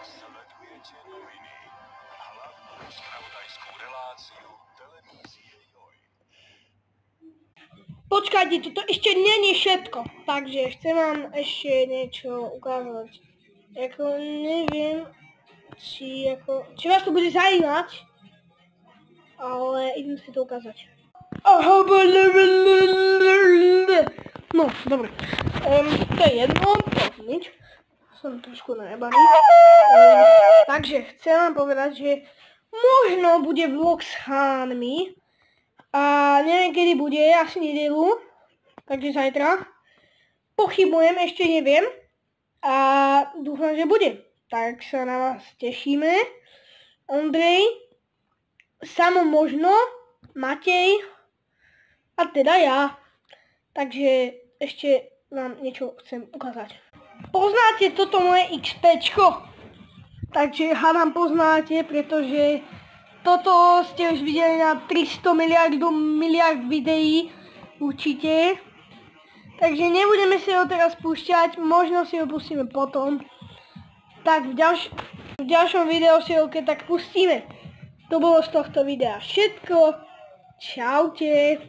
Sledujete noviny. Hlavnú spravodajskú reláciu televízie Joj. Počkajte, toto ešte není všetko. Takže chcem vám ešte niečo ukázať. Neviem, či vás to bude zaujímať, ale idem si to ukázať. No, dobre. To je jedno, to nič. Som trošku najebaný. Takže chcem vám povedať, že možno bude vlog s chánmi. A neviem kedy bude, asi nedeľu. Takže zajtra. Pochybujem, ešte neviem. A dúfam, že bude. Tak sa na vás tešíme. Ondrej, Samo možno, Matej a teda ja. Takže ešte vám niečo chcem ukázať. Poznáte toto moje XPčko? Takže hádam poznáte, pretože toto ste už videli na 300 miliard videí určite. Takže nebudeme si ho teraz púšťať, možno si ho pustíme potom. Tak v ďalšom videu si ho keď tak pustíme. To bolo z tohto videa všetko. Čaute.